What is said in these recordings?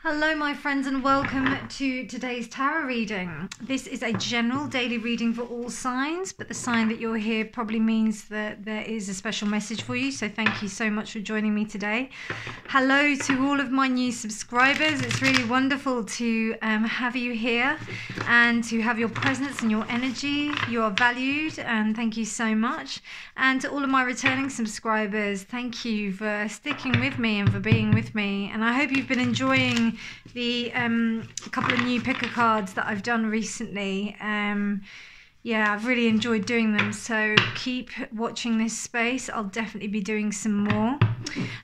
Hello my friends and welcome to today's tarot reading. This is a general daily reading for all signs, but the sign that you're here probably means that there is a special message for you, so thank you so much for joining me today. Hello to all of my new subscribers. It's really wonderful to have you here and to have your presence and your energy. You are valued and thank you so much. And to all of my returning subscribers, thank you for sticking with me and for being with me, and I hope you've been enjoying the couple of new picker cards that I've done recently. Yeah, I've really enjoyed doing them, so keep watching this space. I'll definitely be doing some more.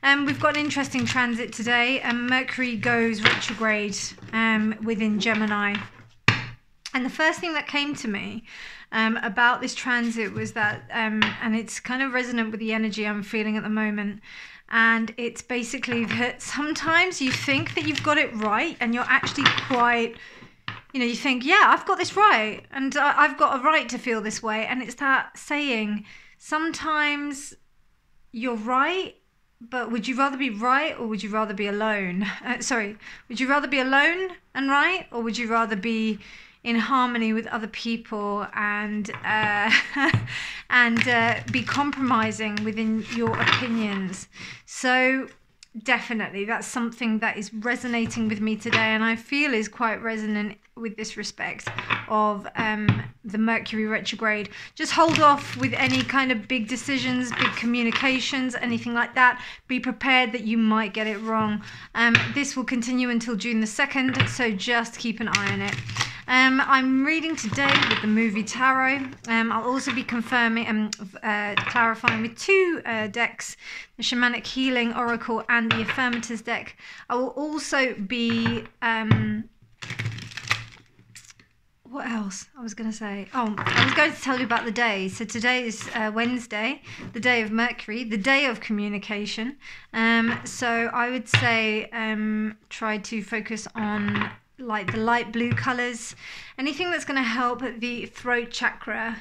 We've got an interesting transit today, and Mercury goes retrograde within Gemini. And the first thing that came to me about this transit was that, and it's kind of resonant with the energy I'm feeling at the moment, and it's basically that sometimes you think that you've got it right and you're actually quite, you think, yeah, I've got this right and I've got a right to feel this way. And it's that saying, sometimes you're right, but would you rather be right or would you rather be alone? Would you rather be alone and right, or would you rather be in harmony with other people and be compromising within your opinions? So definitely that's something that is resonating with me today, and I feel is quite resonant with this respect of the Mercury retrograde. Just hold off with any kind of big decisions, big communications, anything like that. Be prepared that you might get it wrong. This will continue until June the 2nd, so just keep an eye on it. I'm reading today with the movie tarot. I'll also be confirming and clarifying with two decks, the Shamanic Healing Oracle and the Affirmators deck. I will also be what else I was going to say? Oh, I was going to tell you about the day. So today is Wednesday, the day of Mercury, the day of communication. So I would say try to focus on like the light blue colors, anything that's going to help the throat chakra.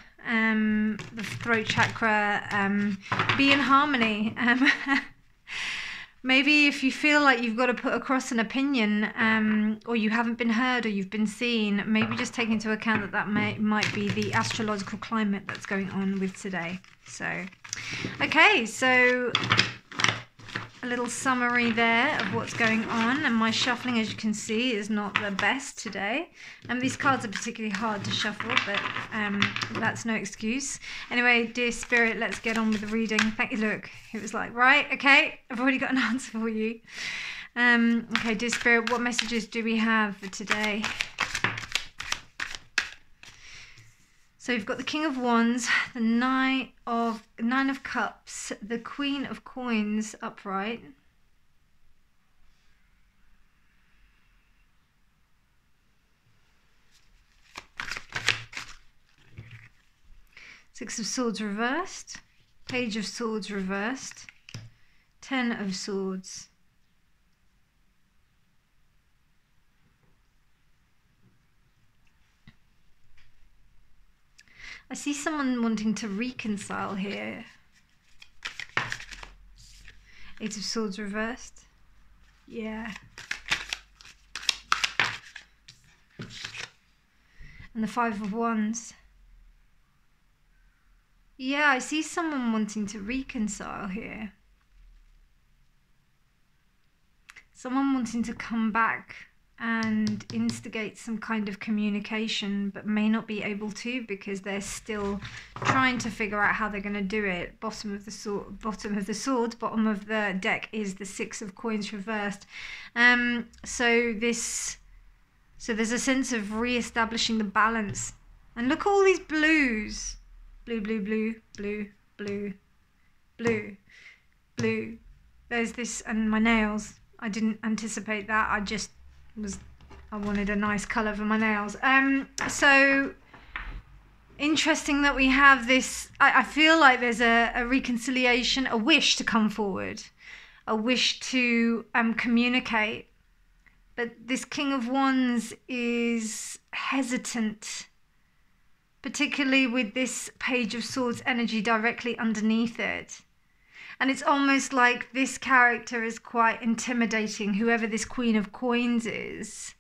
Be in harmony. Maybe if you feel like you've got to put across an opinion, or you haven't been heard or you've been seen, maybe just take into account that might be the astrological climate that's going on with today. So, okay, so a little summary there of what's going on, and my shuffling, as you can see, is not the best today. These cards are particularly hard to shuffle, but that's no excuse. Anyway, dear Spirit, let's get on with the reading. Thank you. Look, it was like, right, okay, I've already got an answer for you. Okay, dear Spirit, what messages do we have for today? So we've got the King of Wands, the Nine of Cups, the Queen of Coins upright. Six of Swords reversed, Page of Swords reversed, Ten of Swords. I see someone wanting to reconcile here. Eight of Swords reversed. Yeah. And the Five of Wands. Yeah, I see someone wanting to reconcile here. Someone wanting to come back and instigate some kind of communication, but may not be able to because they're still trying to figure out how they're going to do it. Bottom of the sword, bottom of the deck is the Six of Coins reversed. So there's a sense of re-establishing the balance. And look at all these blues. Blue, blue, blue, blue, blue, blue, blue. There's this, and my nails. I didn't anticipate that. I wanted a nice colour for my nails. So interesting that we have this. I feel like there's a reconciliation, a wish to come forward, a wish to communicate. But this King of Wands is hesitant, particularly with this Page of Swords energy directly underneath it. And it's almost like this character is quite intimidating, whoever this Queen of Coins is.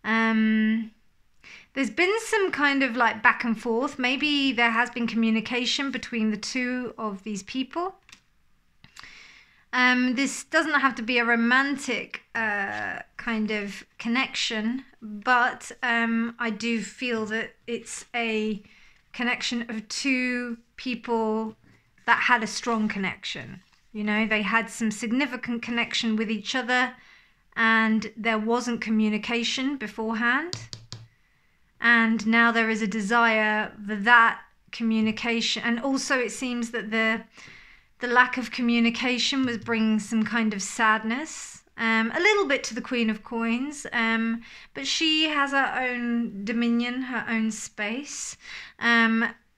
There's been some kind of like back and forth. Maybe there has been communication between the two of these people. This doesn't have to be a romantic kind of connection, but I do feel that it's a connection of two people that had a strong connection. You know, they had some significant connection with each other, and there wasn't communication beforehand. And now there is a desire for that communication. And also it seems that the lack of communication was bringing some kind of sadness, a little bit to the Queen of Coins, but she has her own dominion, her own space.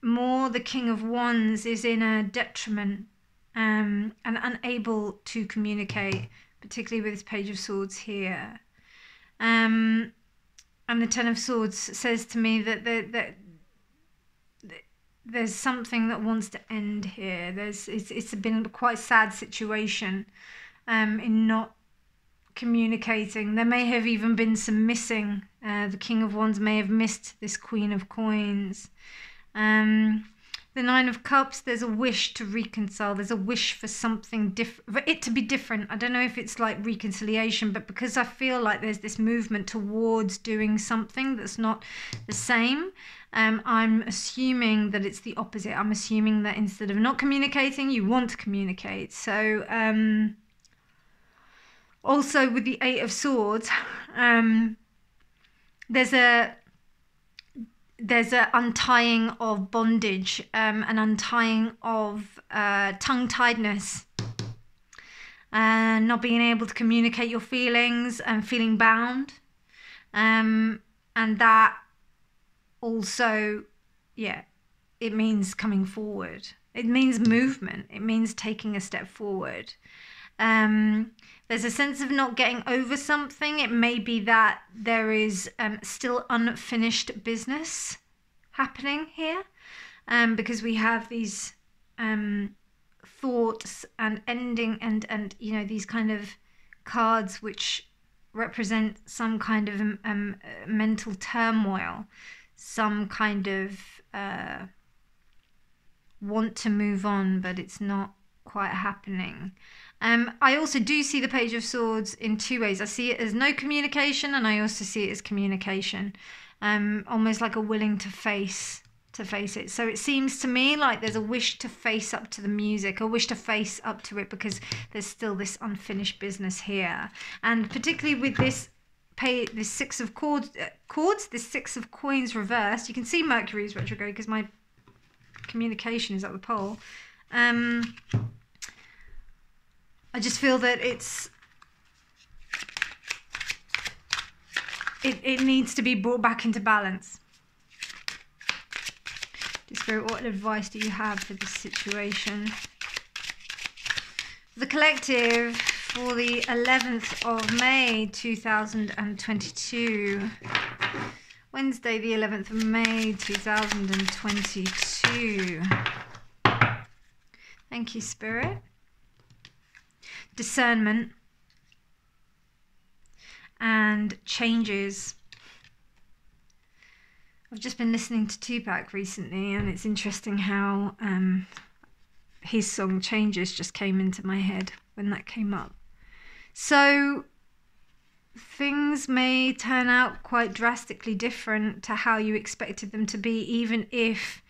More the King of Wands is in a detriment and unable to communicate, particularly with this Page of Swords here. And the Ten of Swords says to me that there's something that wants to end here. It's been a quite sad situation in not communicating. There may have even been some missing. The King of Wands may have missed this Queen of Coins. The Nine of Cups, there's a wish to reconcile. There's a wish for something different, for it to be different. I don't know if it's like reconciliation, but because I feel like there's this movement towards doing something that's not the same, I'm assuming that it's the opposite. I'm assuming that instead of not communicating, you want to communicate. So also with the Eight of Swords, there's a untying of bondage, an untying of tongue-tiedness, not being able to communicate your feelings and feeling bound, and that also, yeah, it means coming forward. It means movement. It means taking a step forward. There's a sense of not getting over something. It may be that there is still unfinished business happening here, because we have these thoughts and ending and you know, these kind of cards which represent some kind of mental turmoil, some kind of want to move on, but it's not quite happening. I also do see the Page of Swords in two ways. I see it as no communication, and I also see it as communication, almost like a willing to face it. So it seems to me like there's a wish to face up to the music, a wish to face up to it, because there's still this unfinished business here. And particularly with this Six of this Six of Coins reversed, you can see Mercury's retrograde because my communication is at the pole. I just feel that it needs to be brought back into balance. Spirit, what advice do you have for this situation? The collective for the 11th of May 2022. Wednesday, the 11th of May 2022. Thank you, Spirit. Discernment and changes. I've just been listening to Tupac recently, and it's interesting how his song Changes just came into my head when that came up. So things may turn out quite drastically different to how you expected them to be, even if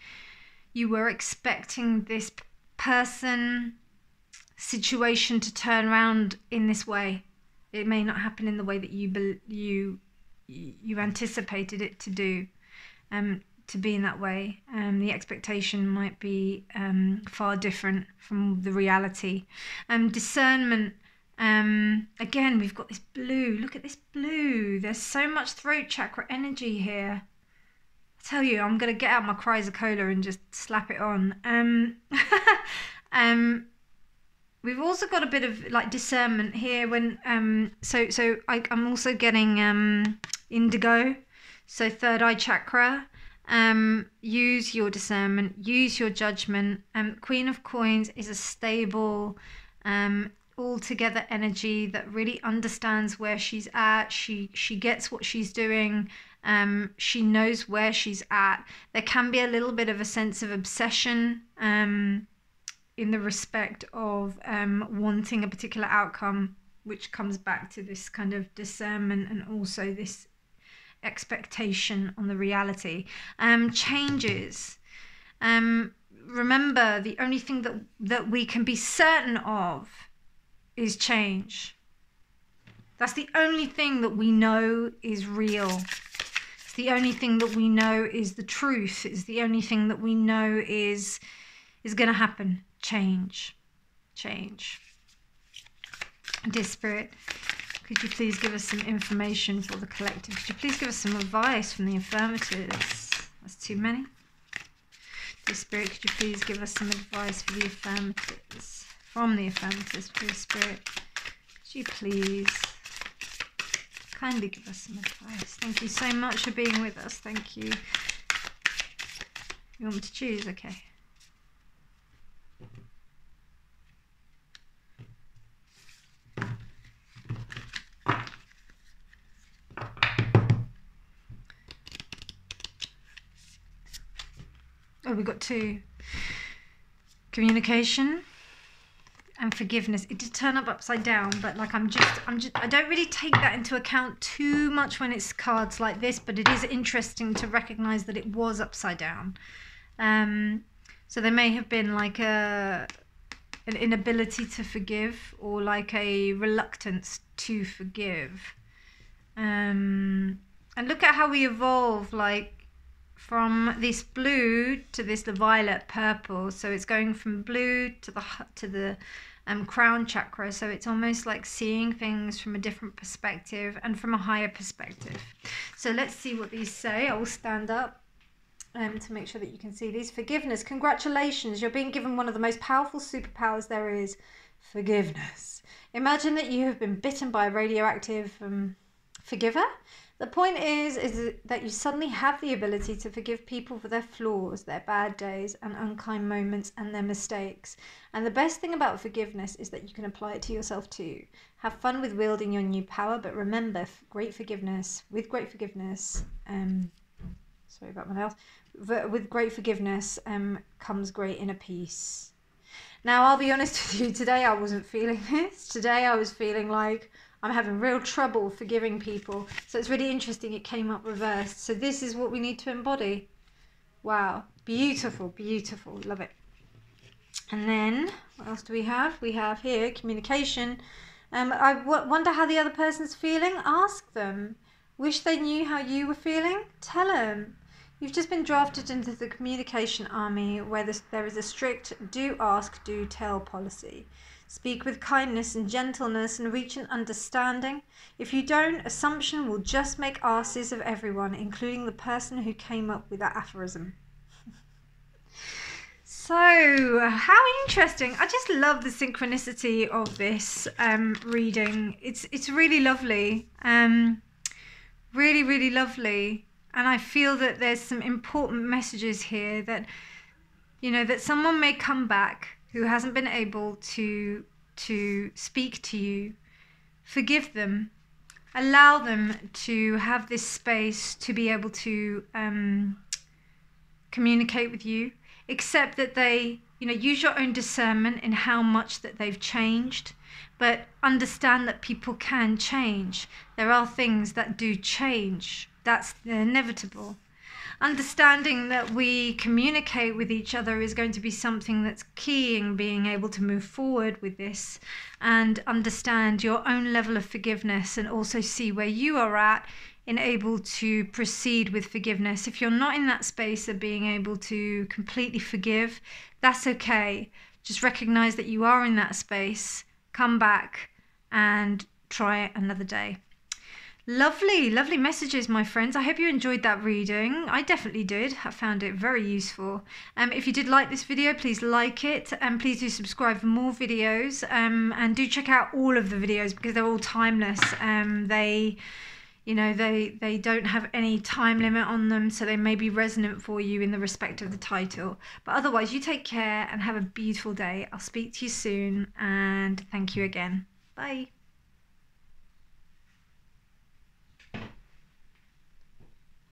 you were expecting this person, situation to turn around in this way. It may not happen in the way that you anticipated it to do, to be in that way. The expectation might be far different from the reality. Discernment, again, we've got this blue. Look at this blue. There's so much throat chakra energy here. I tell you, I'm going to get out my chrysocolla and just slap it on. We've also got a bit of like discernment here when I'm also getting indigo, so third eye chakra, Use your discernment, use your judgment. Queen of Coins is a stable, altogether energy that really understands where she's at. She gets what she's doing. She knows where she's at. There can be a little bit of a sense of obsession in the respect of wanting a particular outcome, which comes back to this kind of discernment and also this expectation on the reality. Changes. Remember, the only thing that we can be certain of is change. That's the only thing that we know is real. It's the only thing that we know is the truth. It's the only thing that we know is going to happen. Change. Dear Spirit, could you please give us some information for the collective? Could you please give us some advice from the affirmatives? That's too many. Dear Spirit, could you please give us some advice for the affirmatives? From the affirmatives, dear Spirit, could you please kindly give us some advice? Thank you so much for being with us. Thank you. You want me to choose? Okay. Oh, we got two. Communication and forgiveness. It did turn up upside down, but like I don't really take that into account too much when it's cards like this, but it is interesting to recognize that it was upside down. So there may have been like an inability to forgive, or like a reluctance to forgive. And look at how we evolve, like from this blue to this violet purple. So it's going from blue to the crown chakra. So it's almost like seeing things from a different perspective and from a higher perspective. So let's see what these say. I will stand up to make sure that you can see these. Forgiveness. Congratulations. You're being given one of the most powerful superpowers there is. Forgiveness. Imagine that you have been bitten by a radioactive forgiver. The point is that you suddenly have the ability to forgive people for their flaws, their bad days and unkind moments and their mistakes. And the best thing about forgiveness is that you can apply it to yourself too. Have fun with wielding your new power, but remember, with great forgiveness, sorry about my mouth, with great forgiveness comes great inner peace. Now, I'll be honest with you, today I wasn't feeling this. Today I was feeling like I'm having real trouble forgiving people. So it's really interesting it came up reversed. So this is what we need to embody. Wow. Beautiful, beautiful. Love it. And then, what else do we have? We have here, communication. I wonder how the other person's feeling. Ask them. Wish they knew how you were feeling. Tell them. You've just been drafted into the communication army, where there is a strict do ask, do tell policy. Speak with kindness and gentleness and reach an understanding. If you don't, assumption will just make asses of everyone, including the person who came up with that aphorism. So, how interesting. I just love the synchronicity of this reading. It's really lovely. Really, really lovely. And I feel that there's some important messages here that, you know, that someone may come back who hasn't been able to speak to you. Forgive them. Allow them to have this space to be able to communicate with you. Accept that they, you know, use your own discernment in how much that they've changed, but understand that people can change. There are things that do change. That's inevitable. Understanding that we communicate with each other is going to be something that's key in being able to move forward with this, and understand your own level of forgiveness and also see where you are at in able to proceed with forgiveness. If you're not in that space of being able to completely forgive, that's okay. Just recognize that you are in that space, come back and try it another day. Lovely, lovely messages, my friends. I hope you enjoyed that reading. I definitely did. I found it very useful. If you did like this video, please like it, and please do subscribe for more videos, and do check out all of the videos because they're all timeless. You know, they don't have any time limit on them, so they may be resonant for you in the respect of the title. But otherwise, you take care and have a beautiful day. I'll speak to you soon, and thank you again. Bye.